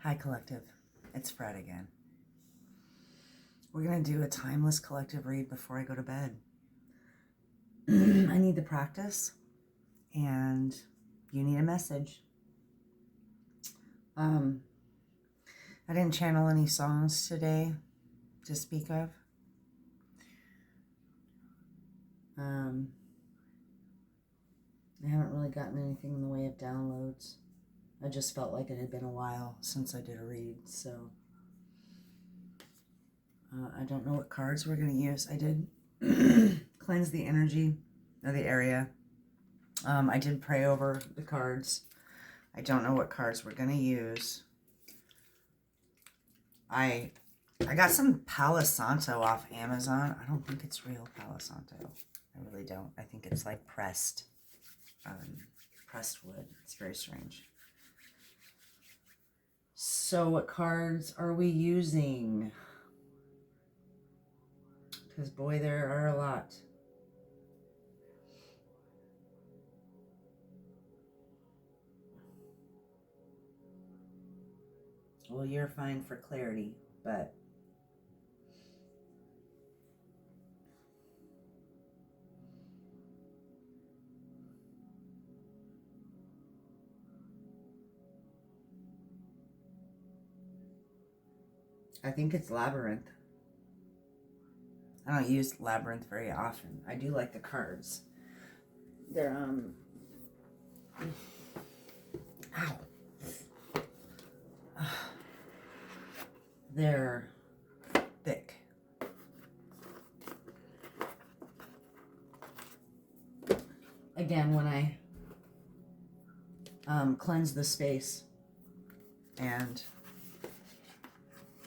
Hi, Collective. It's Fred again. We're going to do a timeless collective read before I go to bed. I need the practice, and you need a message. I didn't channel any songs today to speak of. I haven't really gotten anything in the way of downloads. I just felt like it had been a while since I did a read, so I don't know what cards we're going to use. I did cleanse the energy of the area. I did pray over the cards. I don't know what cards we're going to use. I got some Palo Santo off Amazon. I don't think it's real Palo Santo. I really don't. I think it's like pressed wood. It's very strange. So what cards are we using? Because boy, there are a lot. Well, you're fine for clarity, but I think it's Labyrinth. I don't use Labyrinth very often. I do like the cards. They're, ow. They're thick. Again, when I cleanse the space and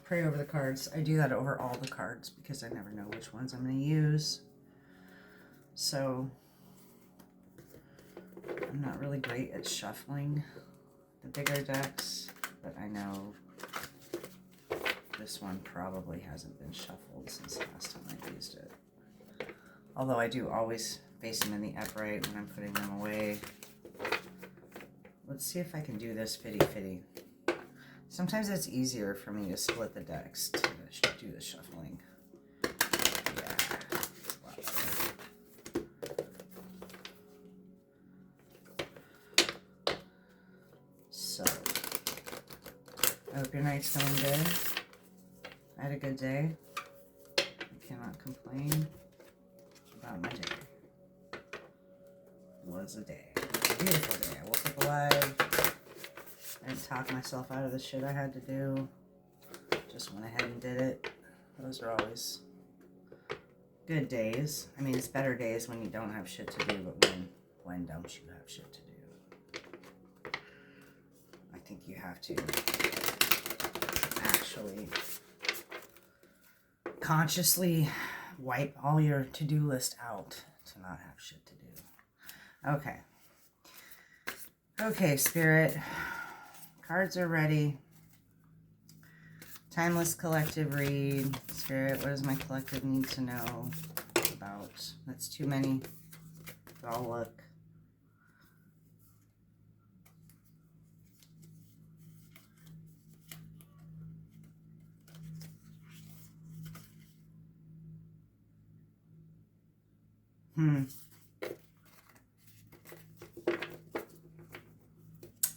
pray over the cards, I do that over all the cards because I never know which ones I'm going to use. So I'm not really great at shuffling the bigger decks, but I know this one probably hasn't been shuffled since the last time I used it. Although I do always face them in the upright when I'm putting them away. Let's see if I can do this fitty-fitty. Sometimes it's easier for me to split the decks to do the shuffling. Yeah, it's a lot better. So, I hope your night's going good. I had a good day. I cannot complain about my day. It was a day. It was a beautiful day. I woke up alive. I didn't talk myself out of the shit I had to do. Just went ahead and did it. Those are always good days. I mean, it's better days when you don't have shit to do, but when don't you have shit to do? I think you have to actually consciously wipe all your to-do list out to not have shit to do. Okay. Okay, Spirit. Cards are ready. Timeless collective read. Spirit, what does my collective need to know about? That's too many. I'll look.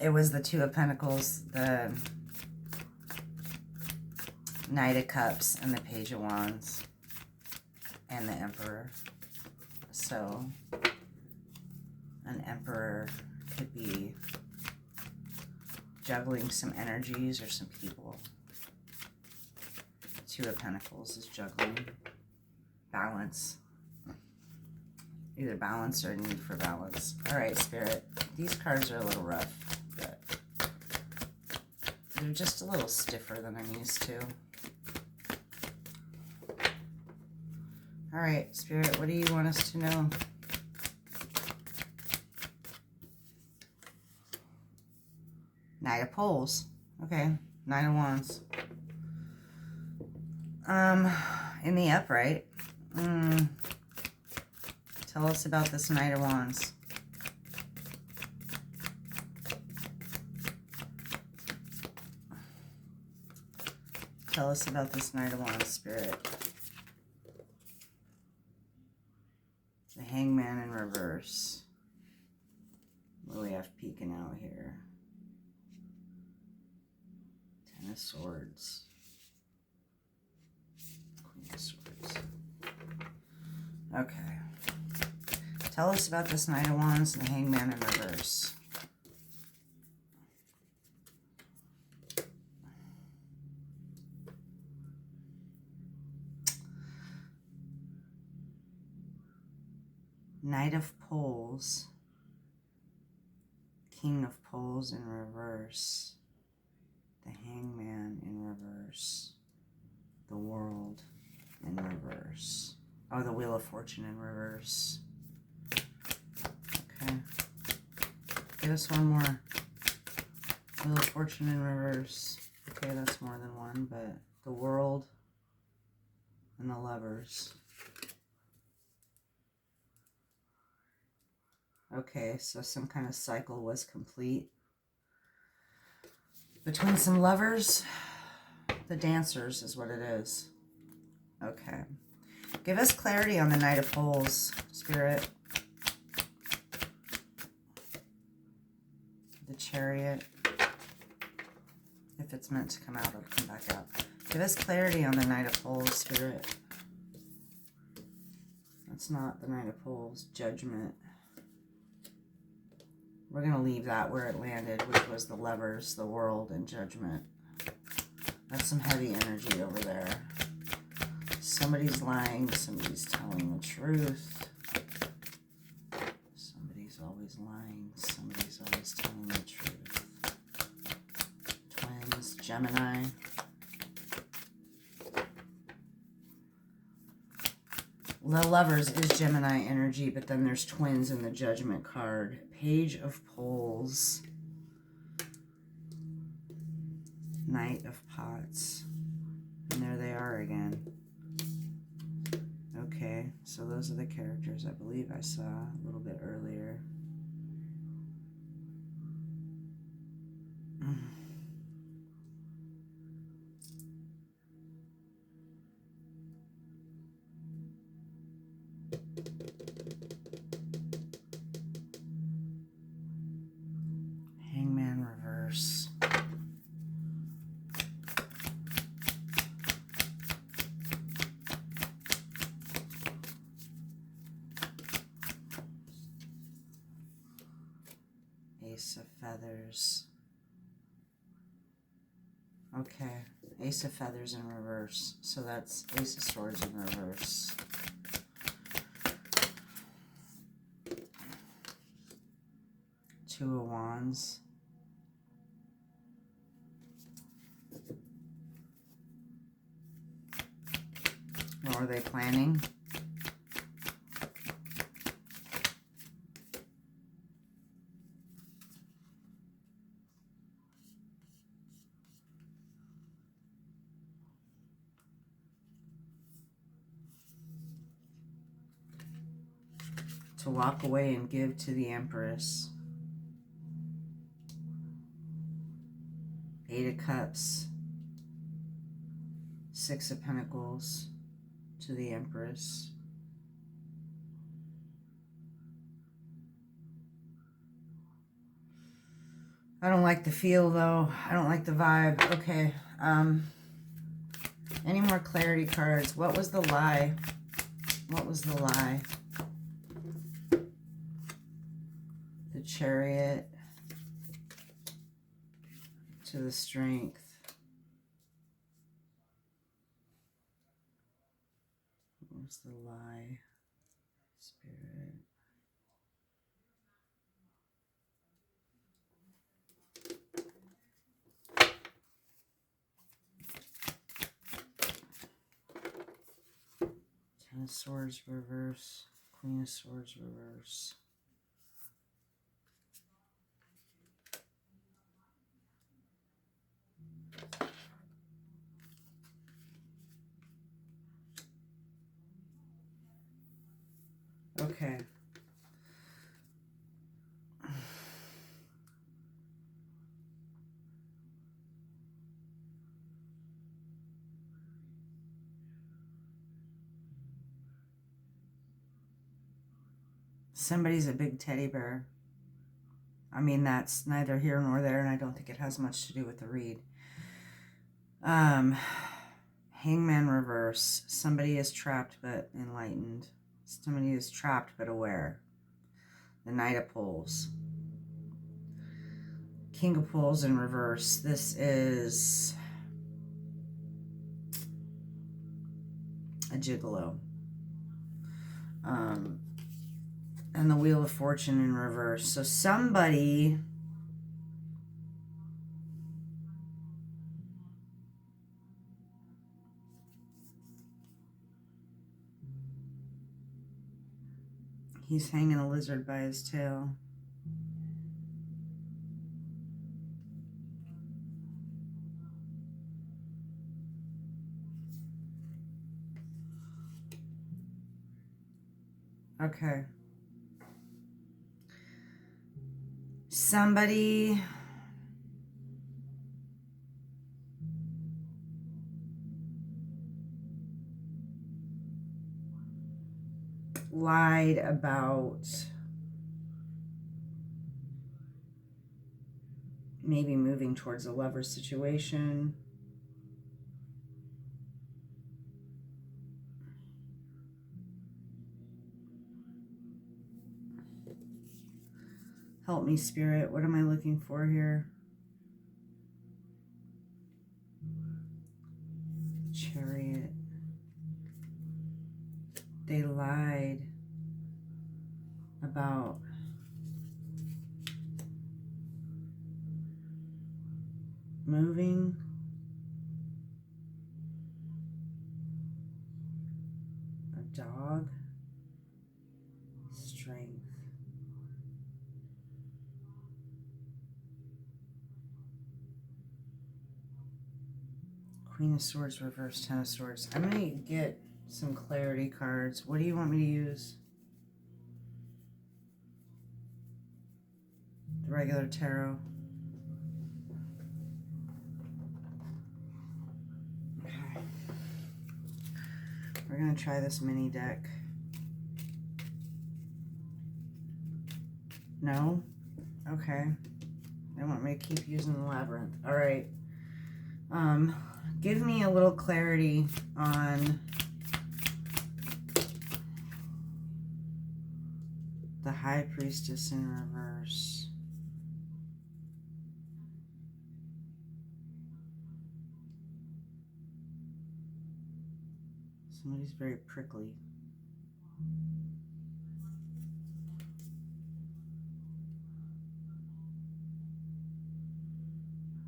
It was the Two of Pentacles, the Knight of Cups, and the Page of Wands, and the Emperor. So, an Emperor could be juggling some energies or some people. Two of Pentacles is juggling balance. Either balance or need for balance. All right, Spirit. These cards are a little rough, but they're just a little stiffer than I'm used to. All right, Spirit, what do you want us to know? Knight of Poles. Okay, Nine of Wands. In the upright. Tell us about this Knight of Wands. Tell us about this Knight of Wands, Spirit. The Hangman in reverse. What do we have peeking out here? Ten of Swords. Queen of Swords. Okay. Tell us about this Knight of Wands and the Hangman in reverse. Knight of Poles. King of Poles in reverse. The Hangman in reverse. The World in reverse. Oh, the Wheel of Fortune in reverse. Okay. Give us one more. Wheel of Fortune in reverse. Okay, that's more than one, but the World and the Lovers. Okay, so some kind of cycle was complete. Between some lovers, the Dancers is what it is. Okay. Give us clarity on the Knight of Poles, Spirit. The Chariot. If it's meant to come out, it'll come back out. Give us clarity on the Knight of Poles, Spirit. That's not the Knight of Poles. Judgment. We're going to leave that where it landed, which was the Lovers, the World, and Judgment. That's some heavy energy over there. Somebody's lying. Somebody's telling the truth. Somebody's always lying. Somebody's always telling the truth. Twins, Gemini. The Lovers is Gemini energy, but then there's Twins in the Judgment card. Page of Poles. Knight of Pots. And there they are again. Okay, so those are the characters I believe I saw a little bit earlier. Hangman reverse. Ace of Feathers. Okay, Ace of Feathers in reverse. So that's Ace of Swords in reverse. Two of Wands. What are they planning? To walk away and give to the Empress. Eight of Cups. Six of Pentacles to the Empress. I don't like the feel though. I don't like the vibe. Okay. Any more clarity cards? What was the lie? What was the lie? The Chariot to the Strength. What was the lie? Spirit. Ten of Swords reverse. Queen of Swords reverse. Okay. Somebody's a big teddy bear. I mean, that's neither here nor there, and I don't think it has much to do with the read. Hangman reverse. Somebody is trapped but enlightened. Somebody is trapped but aware. The Knight of Poles. King of Poles in reverse. This is a gigolo. And the Wheel of Fortune in reverse. So somebody he's hanging a lizard by his tail. Okay. Somebody lied about maybe moving towards a lover situation. Help me, Spirit. What am I looking for here? Chariot. They lied about moving. A dog. Strength. Queen of Swords, reverse, Ten of Swords. I'm going to get some clarity cards. What do you want me to use? The regular tarot. Okay. We're going to try this mini deck. No? Okay. They want me to keep using the labyrinth. All right. Give me a little clarity on the High Priestess in reverse. Somebody's very prickly.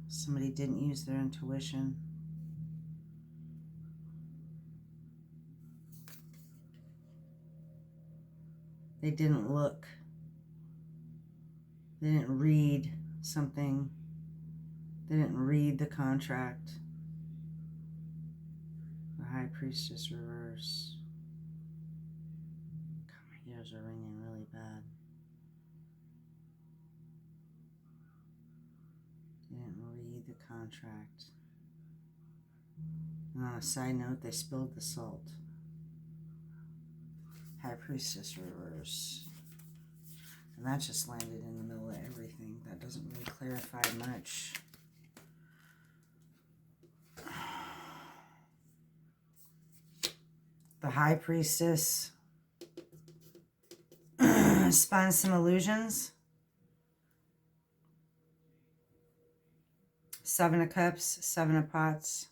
Somebody didn't use their intuition. They didn't look. They didn't read something. They didn't read the contract. The High Priestess reverse. God, my ears are ringing really bad. They didn't read the contract. And on a side note, they spilled the salt. High Priestess reverse. And that just landed in the middle of everything. That doesn't really clarify much. The High Priestess spun some illusions. Seven of Cups, Seven of Pots.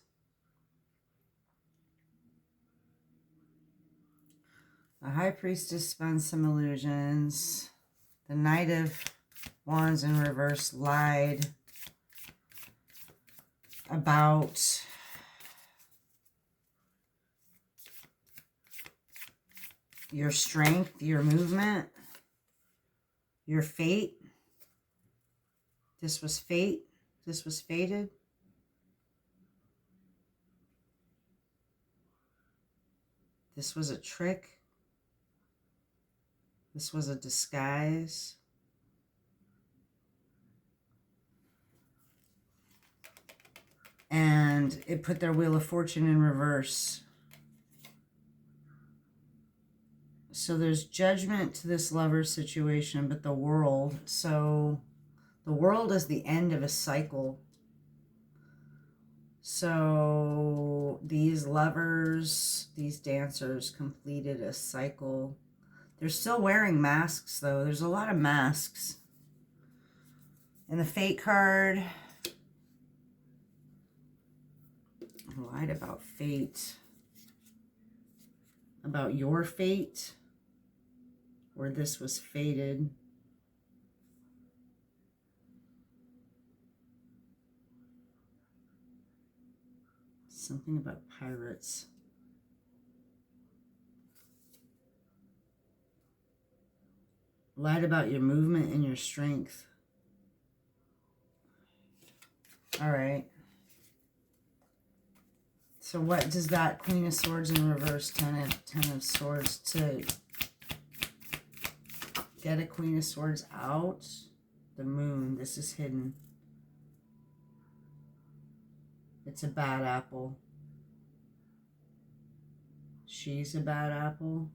The High Priestess spun some illusions. The Knight of Wands in reverse lied about your strength, your movement, your fate. This was fate. This was fated. This was a trick. This was a disguise. And it put their Wheel of Fortune in reverse. So there's judgment to this lover situation, but the world. So the world is the end of a cycle. So these lovers, these dancers completed a cycle. They're still wearing masks, though. There's a lot of masks. And the Fate card, I lied about fate. About your fate, or this was fated. Something about pirates. Lied about your movement and your strength. All right. So what does that Queen of Swords in reverse, Ten of Swords, to get a Queen of Swords out? The Moon. This is hidden. It's a bad apple. She's a bad apple.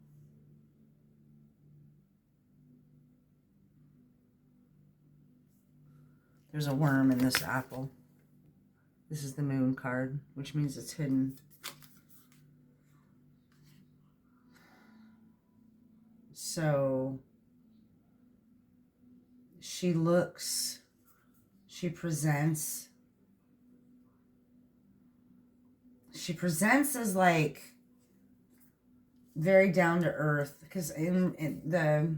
There's a worm in this apple. This is the Moon card, which means it's hidden. So she looks, she presents as like very down to earth, because in the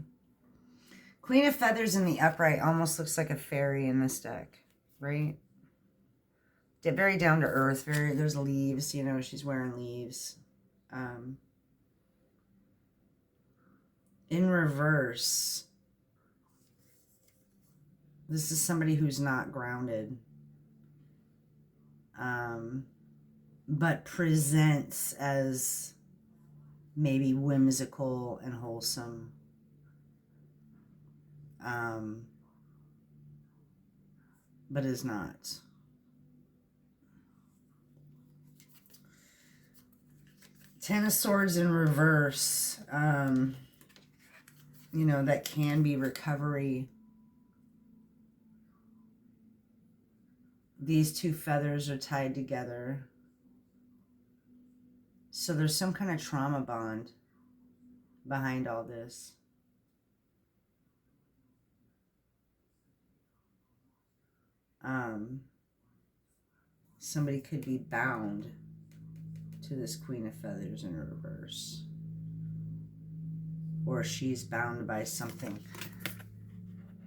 Queen of Feathers in the upright almost looks like a fairy in this deck, right? Very down to earth, there's leaves, you know, she's wearing leaves. In reverse, this is somebody who's not grounded, but presents as maybe whimsical and wholesome. But is not. Ten of Swords in reverse, you know, that can be recovery. These two feathers are tied together. So there's some kind of trauma bond behind all this. Somebody could be bound to this Queen of Feathers in reverse. Or she's bound by something.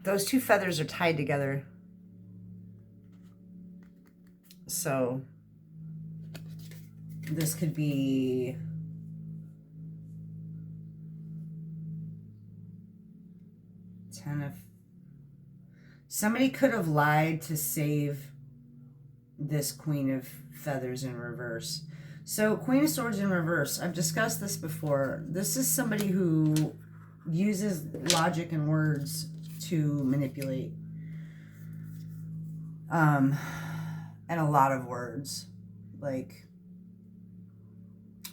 Those two feathers are tied together. So this could be somebody could have lied to save this Queen of Feathers in reverse. So Queen of Swords in reverse, I've discussed this before. This is somebody who uses logic and words to manipulate. And a lot of words. Like,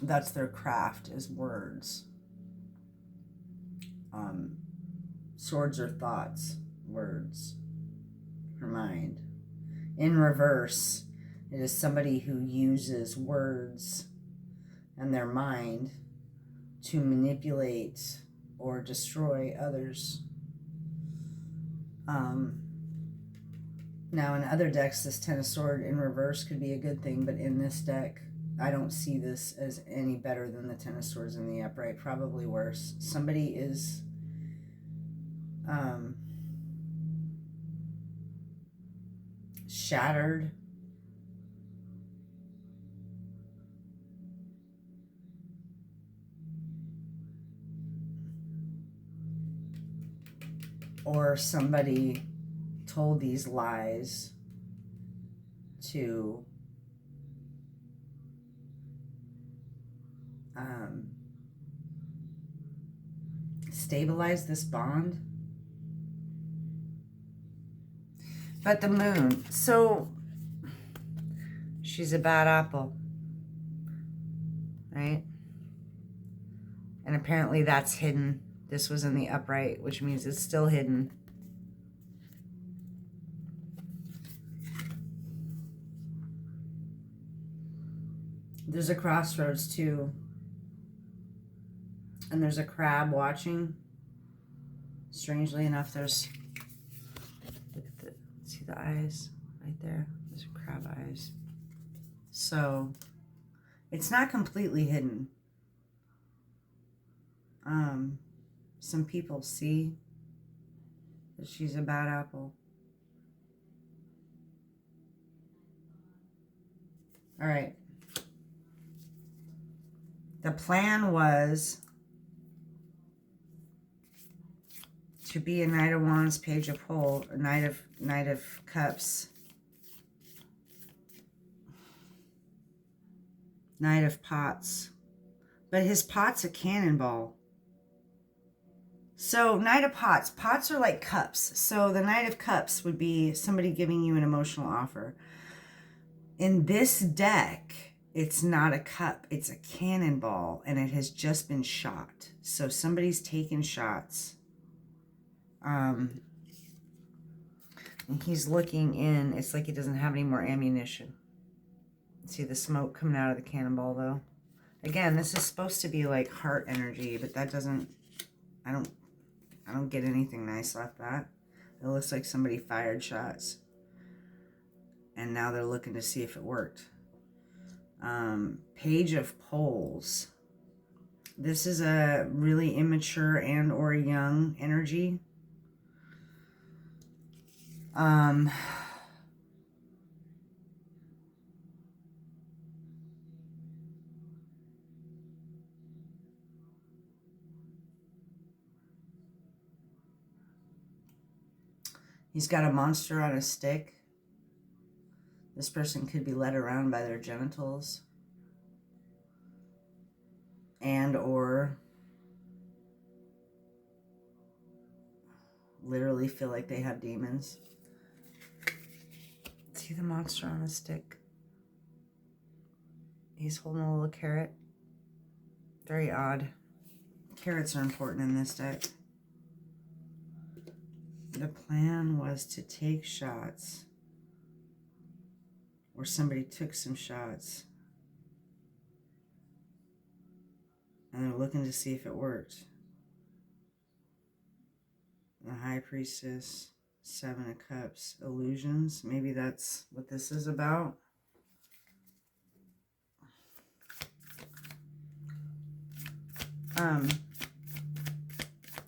that's their craft, is words. Swords are thoughts, words, her mind. In reverse, it is somebody who uses words and their mind to manipulate or destroy others. Now, in other decks, this Ten of Swords in reverse could be a good thing, but in this deck, I don't see this as any better than the Ten of Swords in the upright. Probably worse. Somebody is shattered. Or somebody told these lies to stabilize this bond. But the Moon, so she's a bad apple, right? And apparently that's hidden. This was in the upright, which means it's still hidden. There's a crossroads too. And there's a crab watching. Strangely enough, there's, look at the, see the eyes right there? There's crab eyes. So it's not completely hidden. Some people see that she's a bad apple. All right. The plan was to be a Knight of Wands, Page of Pole, a Knight of Cups, Knight of Pots. But his pot's a cannonball. So Knight of Pots. Pots are like cups. So the Knight of Cups would be somebody giving you an emotional offer. In this deck, it's not a cup. It's a cannonball, and it has just been shot. So somebody's taken shots. And he's looking in. It's like he doesn't have any more ammunition. See the smoke coming out of the cannonball, though. Again, this is supposed to be like heart energy, but that doesn't, I don't get anything nice off that. It looks like somebody fired shots. And now they're looking to see if it worked. Page of Poles. This is a really immature and or young energy. He's got a monster on a stick. This person could be led around by their genitals. And or literally feel like they have demons. See the monster on a stick? He's holding a little carrot. Very odd. Carrots are important in this deck. The plan was to take shots. Or somebody took some shots. And they're looking to see if it worked. The High Priestess, Seven of Cups, illusions. Maybe that's what this is about.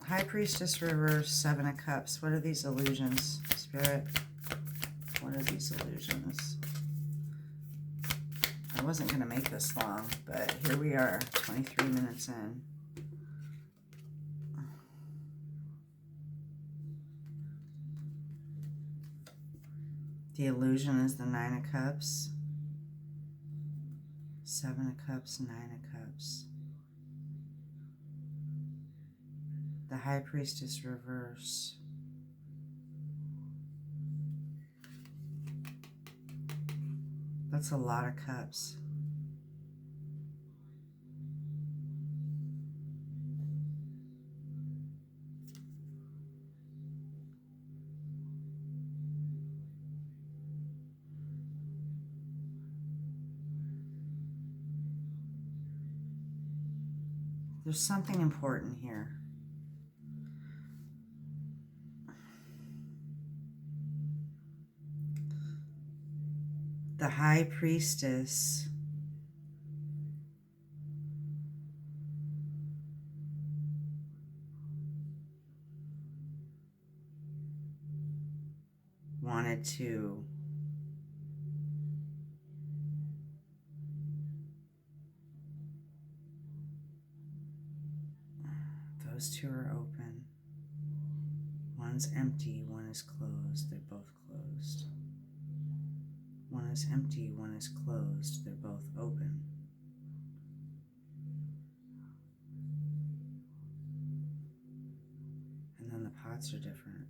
High Priestess reverse, Seven of Cups. What are these illusions, Spirit? What are these illusions? I wasn't going to make this long, but here we are, 23 minutes in. The illusion is the Nine of Cups, Seven of Cups, Nine of Cups. The High Priestess reverse. That's a lot of cups. There's something important here. The High Priestess wanted to those two are open. One's empty, one is closed. They're both closed. One is empty, one is closed. They're both open. And then the pots are different.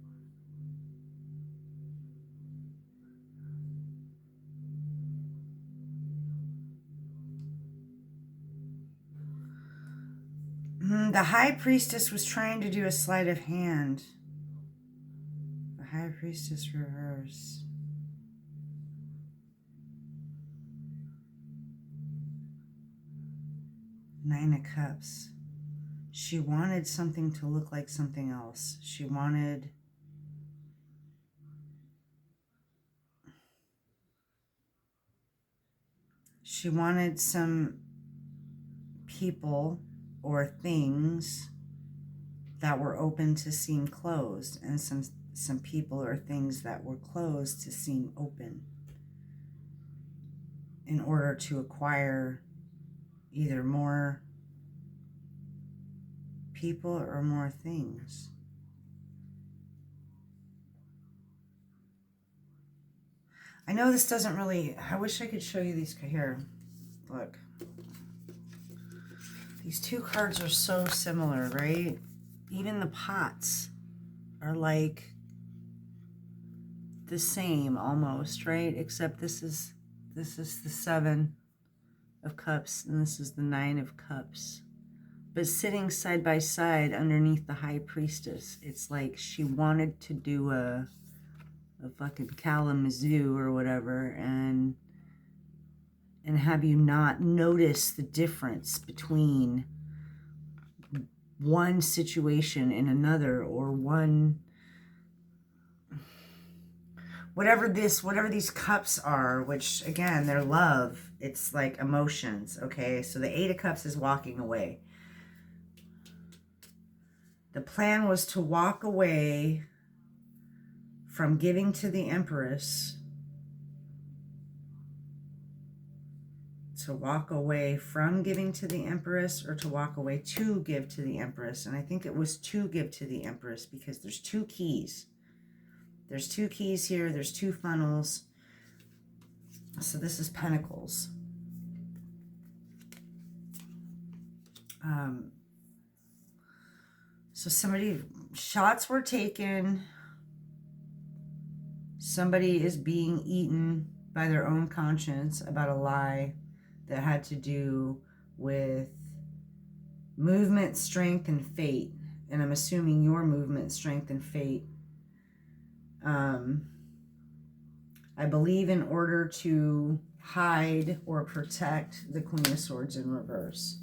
The High Priestess was trying to do a sleight of hand. The High Priestess reverse. Nine of Cups. She wanted something to look like something else. She wanted some people or things that were open to seem closed, and some people or things that were closed to seem open, in order to acquire either more people or more things. I know this doesn't really, I wish I could show you these here. Look. These two cards are so similar, right? Even the pots are like the same almost, right? Except this is the 7 of Cups and this is the 9 of Cups. But sitting side by side underneath the High Priestess, it's like she wanted to do a fucking Kalamazoo or whatever, and have you not notice the difference between one situation and another, or one, whatever these cups are, which again, they're love. It's like emotions, okay? So the 8 of Cups is walking away. The plan was to walk away from giving to the Empress, to walk away from giving to the Empress, or to walk away to give to the Empress. And I think it was to give to the Empress, because there's 2 keys. There's 2 keys here. There's 2 funnels. So this is Pentacles. So shots were taken. Somebody is being eaten by their own conscience about a lie that had to do with movement, strength, and fate. And I'm assuming your movement, strength, and fate. I believe in order to hide or protect the Queen of Swords in reverse.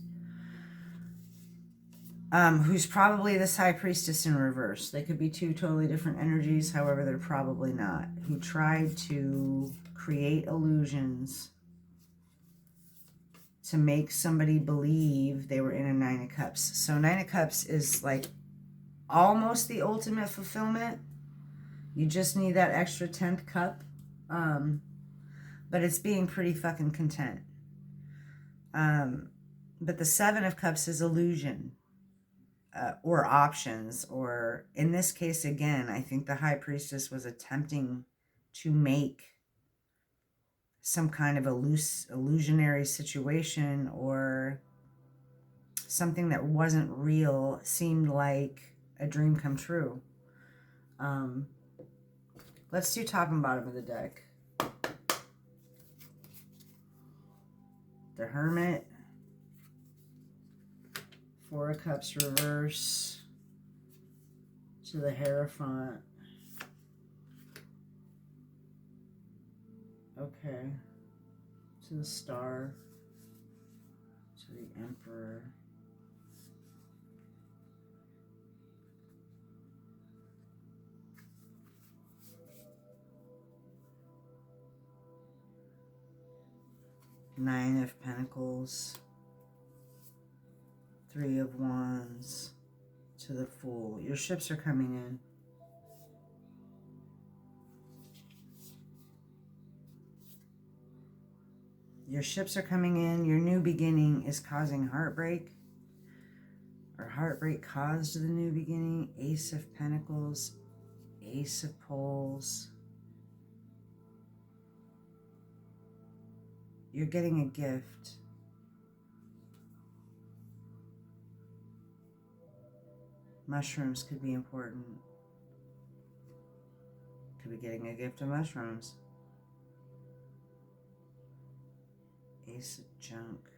Who's probably this High Priestess in reverse. They could be 2 totally different energies, however, they're probably not. Who tried to create illusions to make somebody believe they were in a 9 of Cups. So 9 of Cups is like almost the ultimate fulfillment. You just need that extra 10th cup. But it's being pretty fucking content. But the 7 of Cups is illusion. Or options, or in this case, again, I think the High Priestess was attempting to make some kind of illusionary situation, or something that wasn't real seemed like a dream come true. Let's do top and bottom of the deck. The Hermit. 4 of Cups reverse to the Hierophant. Okay. To the Star. To the Emperor. Nine of Pentacles. 3 of Wands to the Fool. Your ships are coming in. Your ships are coming in. Your new beginning is causing heartbreak, or heartbreak caused the new beginning. Ace of Pentacles, Ace of Poles. You're getting a gift. Mushrooms could be important. Could be getting a gift of mushrooms. Ace of Junk.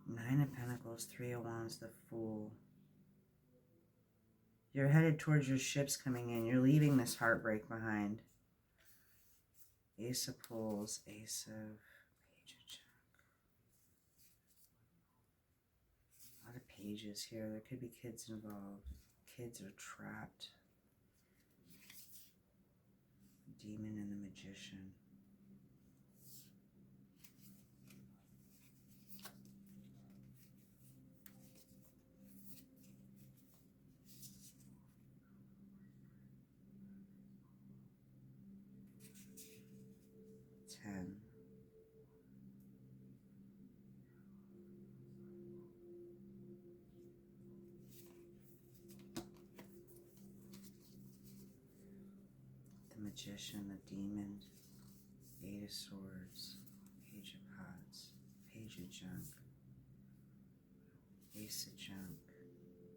Nine of Pentacles, Three of Wands, the Fool. You're headed towards your ships coming in. You're leaving this heartbreak behind. Ace of Pulls, Ace of Page of Junk. A lot of pages here. There could be kids involved. Kids are trapped. The Demon and the Magician. Ten. The Magician, the Demon, Eight of Swords, Page of Pots, Page of Junk, Ace of Junk,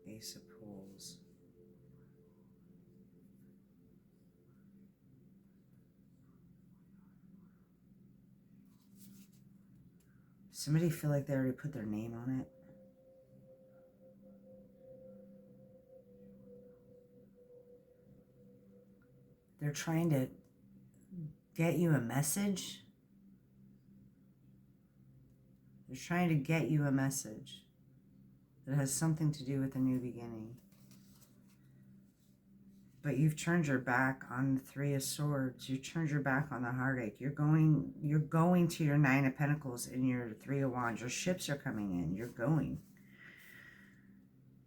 Ace of Pulls. Somebody feel like they already put their name on it. They're trying to get you a message. They're trying to get you a message that has something to do with a new beginning. But you've turned your back on the Three of Swords. You've turned your back on the heartache. You're going to your Nine of Pentacles and your Three of Wands. Your ships are coming in. You're going.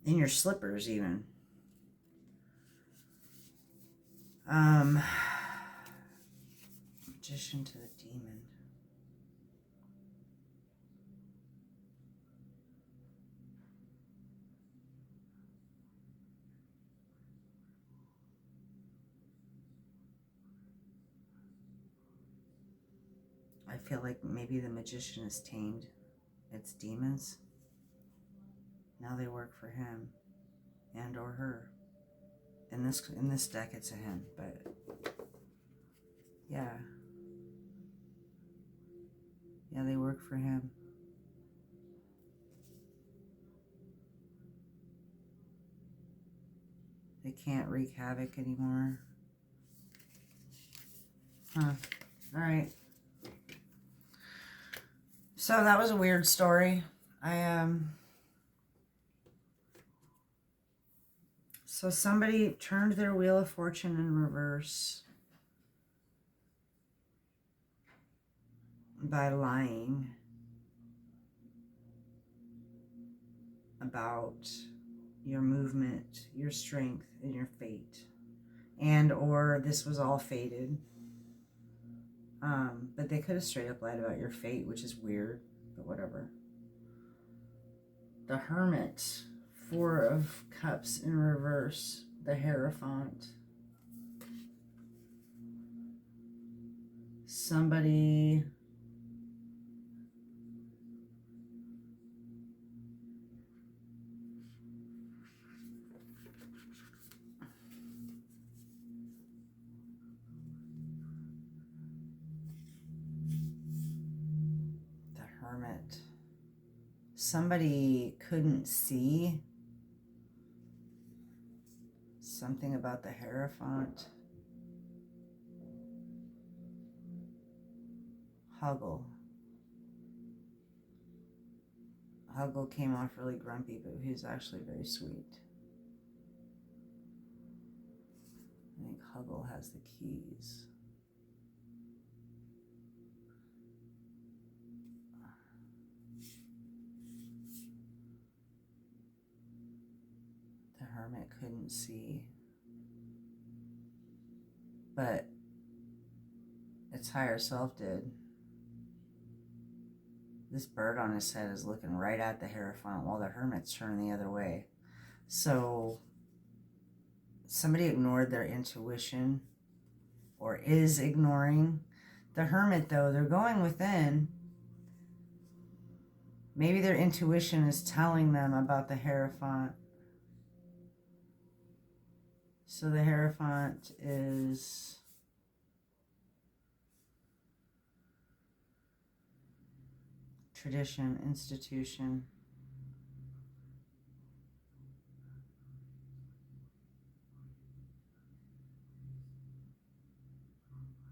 In your slippers, even. Magician to the Demon. I feel like maybe the Magician has tamed its demons. Now they work for him and or her. In this deck, it's a him, but yeah. Yeah, they work for him. They can't wreak havoc anymore. Huh. All right. So that was a weird story. So somebody turned their Wheel of Fortune in reverse by lying about your movement, your strength, and your fate. And or this was all fated. But they could have straight up lied about your fate, which is weird, but whatever. The Hermit, Four of Cups in reverse, the Hierophant. Somebody Hermit. Somebody couldn't see something about the Hierophant. Huggle. Huggle came off really grumpy, but he's actually very sweet. I think Huggle has the keys. The Hermit couldn't see, but its higher self did. This bird on his head is looking right at the Hierophant while the Hermit's turning the other way. So somebody ignored their intuition or is ignoring. The Hermit, though, they're going within. Maybe their intuition is telling them about the Hierophant. So the Hierophant is tradition, institution.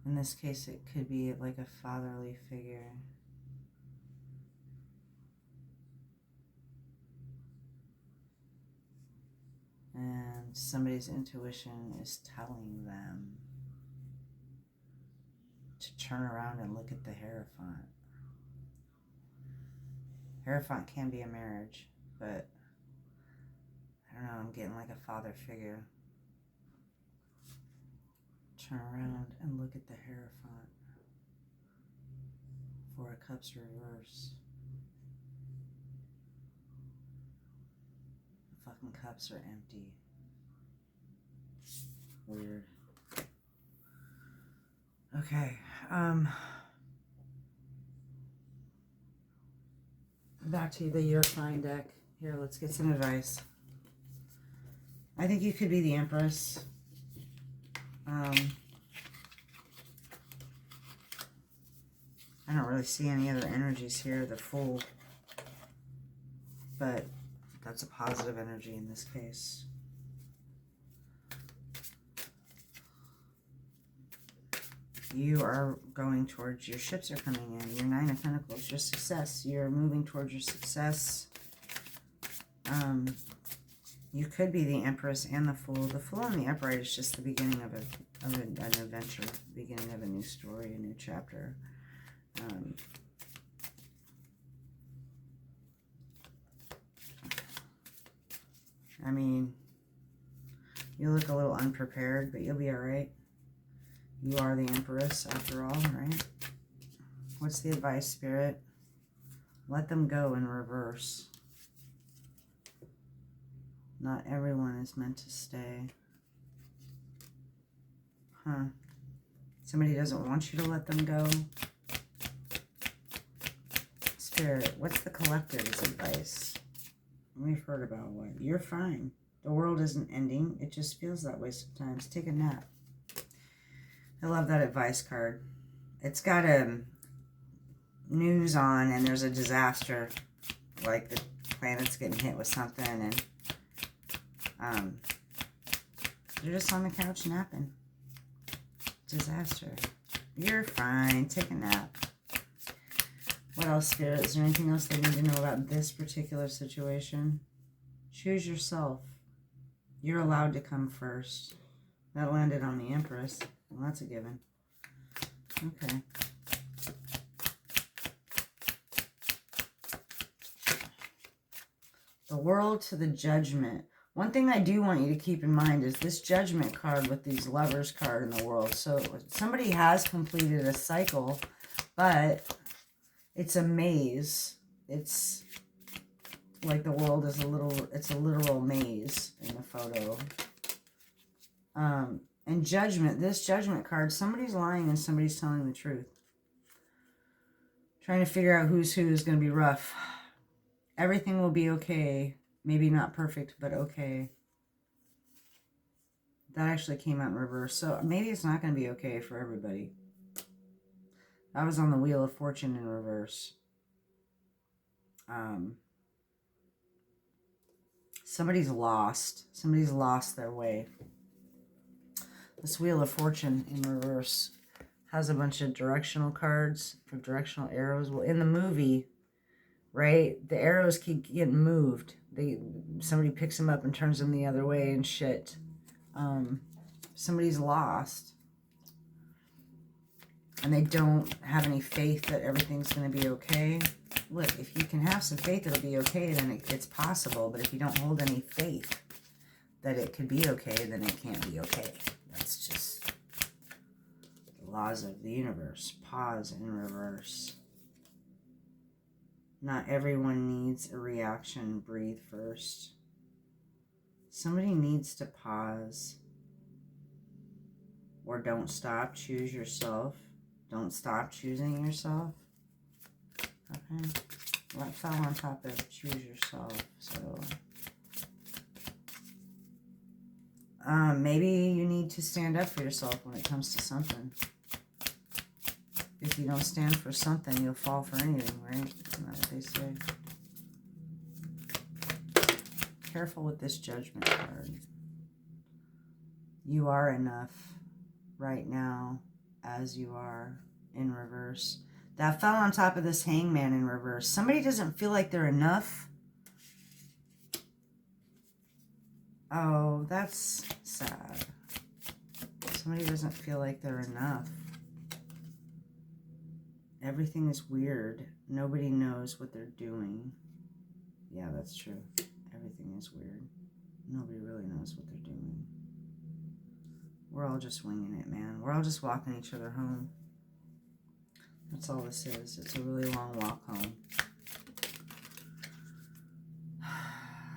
In this case, it could be like a fatherly figure. And somebody's intuition is telling them to turn around and look at the Hierophant. Hierophant can be a marriage, but I don't know, I'm getting like a father figure. Turn around and look at the Hierophant. Four of Cups reverse. The fucking cups are empty. Weird. Okay, back to the You're Fine deck. Here, let's get some advice. I think you could be the Empress. I don't really see any other energies here. The Fool. But that's a positive energy in this case. You are going towards, your ships are coming in. Your Nine of Pentacles, your success. You're moving towards your success. You could be the Empress and the Fool. The Fool and the Upright is just the beginning of an adventure, the beginning of a new story, a new chapter. I mean, you look a little unprepared, but you'll be all right. You are the Empress after all, right? What's the advice, Spirit? Let them go in reverse. Not everyone is meant to stay. Huh. Somebody doesn't want you to let them go. Spirit, what's the collective's advice? We've heard about what? You're fine. The world isn't ending. It just feels that way sometimes. Take a nap. I love that advice card. It's got a news on and there's a disaster. Like the planet's getting hit with something and you're just on the couch napping. Disaster. You're fine. Take a nap. What else, Spirit? Is there anything else they need to know about this particular situation? Choose yourself. You're allowed to come first. That landed on the Empress. Well, that's a given. Okay. The World to the Judgment. One thing I do want you to keep in mind is this Judgment card with these Lovers card in the World. So somebody has completed a cycle, but it's a maze. It's like the world is it's a literal maze in the photo. And Judgment, this Judgment card, somebody's lying and somebody's telling the truth. Trying to figure out who's who is going to be rough. Everything will be okay. Maybe not perfect, but okay. That actually came out in reverse. So maybe it's not going to be okay for everybody. I was on the Wheel of Fortune in reverse. Somebody's lost. Somebody's lost their way. This Wheel of Fortune in reverse has a bunch of directional cards for directional arrows. Well, in the movie, right, the arrows keep getting moved. Somebody picks them up and turns them the other way and shit. Somebody's lost. And they don't have any faith that everything's going to be okay. Look, if you can have some faith it'll be okay, then it's possible. But if you don't hold any faith that it could be okay, then it can't be okay. That's just the laws of the universe. Pause in reverse. Not everyone needs a reaction. Breathe first. Somebody needs to pause. Or don't stop. Choose yourself. Don't stop choosing yourself. Okay. What fell on top of choose yourself? So maybe you need to stand up for yourself when it comes to something. If you don't stand for something, you'll fall for anything, right? Isn't that what they say? Careful with this Judgment card. You are enough right now as you are in reverse. That fell on top of this Hangman in reverse. Somebody doesn't feel like they're enough. Oh, that's sad. Somebody doesn't feel like they're enough. Everything is weird. Nobody knows what they're doing. Yeah, that's true. Everything is weird. Nobody really knows what they're doing. We're all just winging it, man. We're all just walking each other home. That's all this is. It's a really long walk home.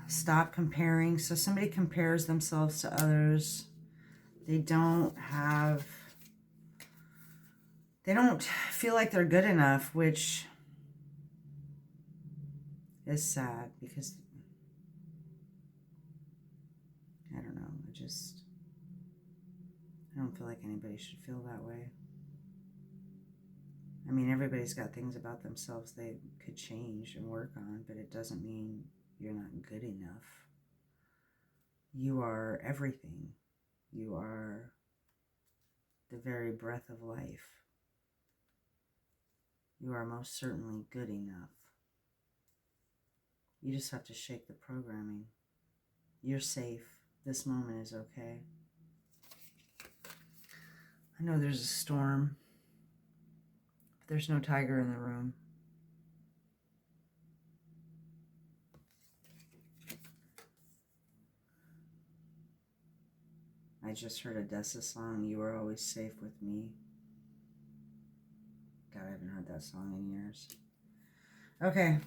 Stop comparing. So somebody compares themselves to others. They don't feel like they're good enough, which is sad because I don't know. I don't feel like anybody should feel that way. I mean, everybody's got things about themselves they could change and work on, but it doesn't mean you're not good enough. You are everything. You are the very breath of life. You are most certainly good enough. You just have to shake the programming. You're safe. This moment is okay. I know there's a storm, but there's no tiger in the room. I just heard a Dessa song, You Are Always Safe With Me. God, I haven't heard that song in years. Okay.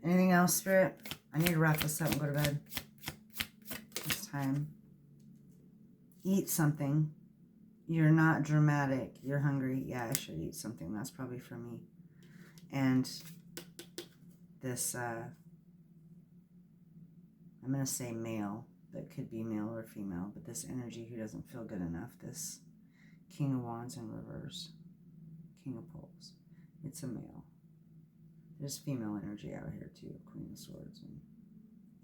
Anything else, Spirit? I need to wrap this up and go to bed. It's time. Eat something. You're not dramatic. You're hungry. Yeah, I should eat something. That's probably for me. And this, I'm going to say male, but could be male or female, but this energy who doesn't feel good enough, this King of Wands in reverse, King of Pulse, it's a male. There's female energy out here too, Queen of Swords, and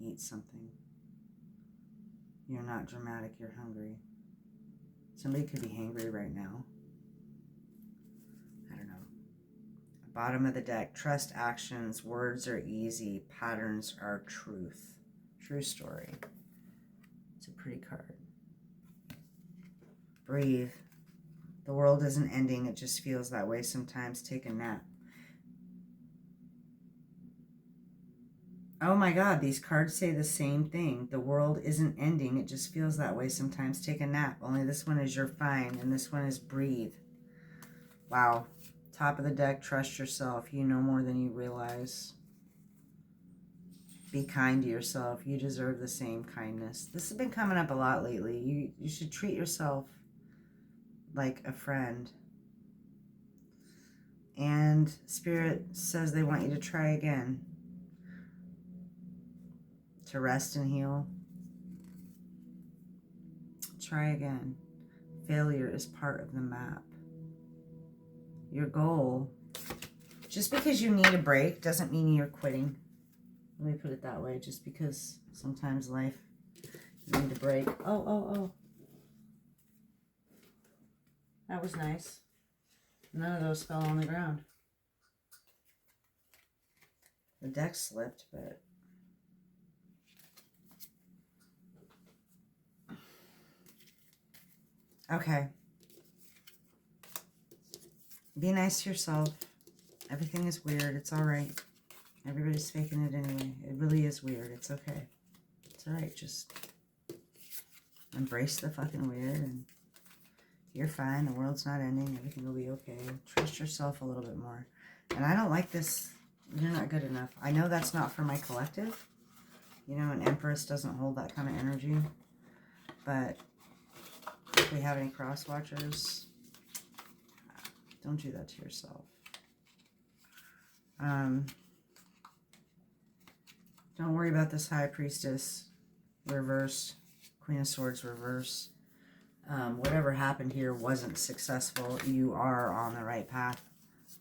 eat something. You're not dramatic, you're hungry. Somebody could be hangry right now. I don't know. Bottom of the deck, trust actions, words are easy, patterns are truth. True story. It's a pretty card. Breathe. The world isn't ending, it just feels that way sometimes. Take a nap. Oh my God, these cards say the same thing. The world isn't ending, it just feels that way sometimes. Take a nap. Only this one is you're fine, and this one is breathe. Wow. Top of the deck, trust yourself. You know more than you realize. Be kind to yourself. You deserve the same kindness. This has been coming up a lot lately. You should treat yourself like a friend. And Spirit says they want you to try again. To rest and heal. Try again. Failure is part of the map. Your goal, just because you need a break doesn't mean you're quitting. Let me put it that way. Just because sometimes life, you need a break. Oh. That was nice. None of those fell on the ground. The deck slipped, but... Okay. Be nice to yourself. Everything is weird. It's all right. Everybody's faking it anyway. It really is weird. It's okay. It's all right. Just embrace the fucking weird and you're fine. The world's not ending. Everything will be okay. Trust yourself a little bit more. And I don't like this. You're not good enough. I know that's not for my collective. You know, an Empress doesn't hold that kind of energy. But if we have any cross watchers, don't do that to yourself. Don't worry about this High Priestess reverse, Queen of Swords reverse. Whatever happened here wasn't successful. You are on the right path.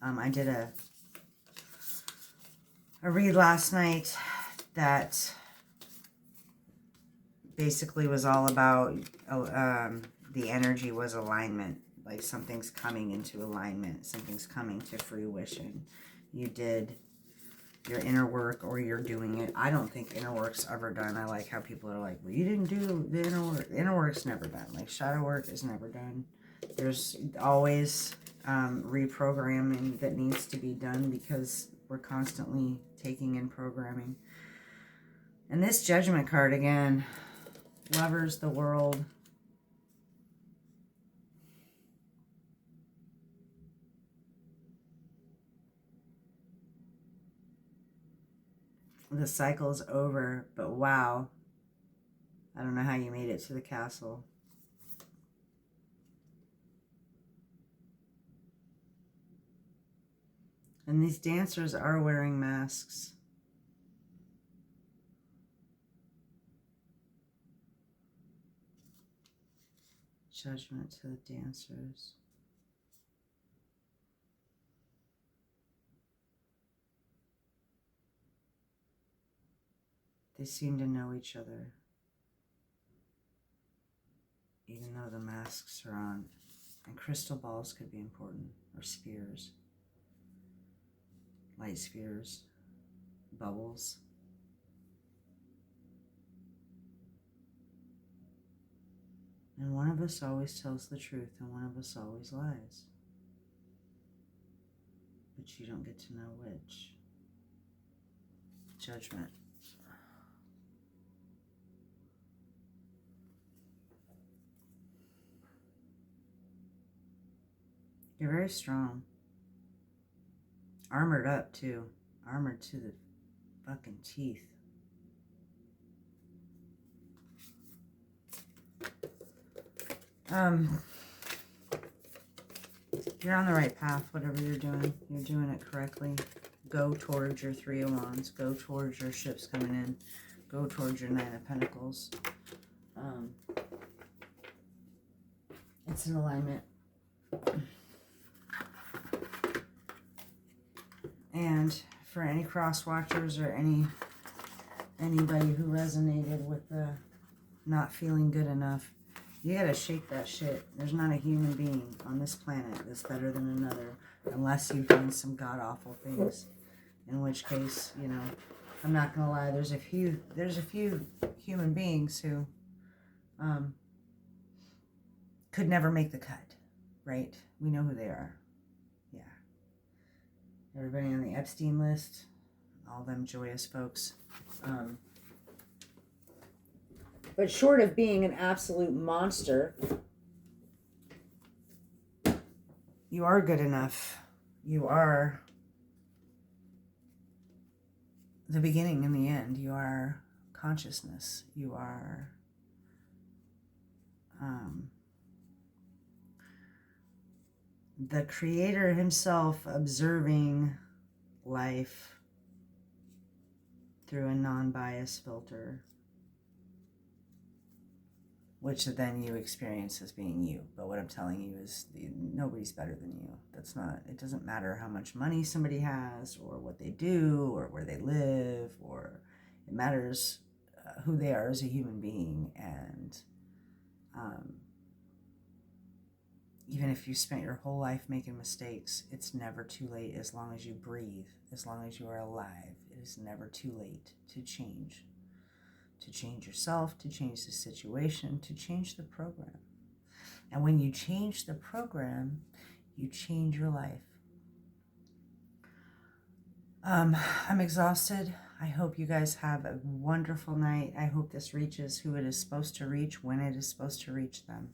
I did a read last night that basically was all about the energy was alignment. Like something's coming into alignment. Something's coming to fruition. You did your inner work, or you're doing it. I don't think inner work's ever done. I like how people are like, well, you didn't do the inner work. The inner work's never done. Like shadow work is never done. There's always reprogramming that needs to be done because we're constantly taking in programming. And this Judgment card again, Lovers, the World. The cycle's over, but wow. I don't know how you made it to the castle. And these dancers are wearing masks. Judgment to the dancers. They seem to know each other, even though the masks are on. And crystal balls could be important, or spheres, light spheres, bubbles. And one of us always tells the truth, and one of us always lies. But you don't get to know which. Judgment. You're very strong. Armored up, too. Armored to the fucking teeth. You're on the right path, whatever you're doing. You're doing it correctly. Go towards your Three of Wands. Go towards your ships coming in. Go towards your Nine of Pentacles. It's in alignment. And for any cross watchers or anybody who resonated with the not feeling good enough, you gotta shake that shit. There's not a human being on this planet that's better than another, unless you've done some god-awful things. In which case, you know, I'm not gonna lie, there's a few human beings who could never make the cut, right? We know who they are. Yeah. Everybody on the Epstein list, all them joyous folks. But short of being an absolute monster, you are good enough. You are the beginning and the end. You are consciousness. You are the creator himself observing life through a non-biased filter, which then you experience as being you. But what I'm telling you is nobody's better than you. That's not, it doesn't matter how much money somebody has or what they do or where they live, or it matters who they are as a human being. And even if you spent your whole life making mistakes, it's never too late. As long as you breathe, as long as you are alive, it is never too late to change. To change yourself, to change the situation, to change the program. And when you change the program, you change your life. I'm exhausted. I hope you guys have a wonderful night. I hope this reaches who it is supposed to reach when it is supposed to reach them.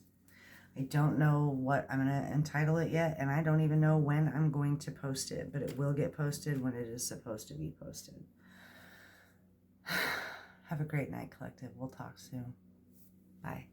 I don't know what I'm going to entitle it yet, and I don't even know when I'm going to post it, but it will get posted when it is supposed to be posted. Have a great night, collective. We'll talk soon. Bye.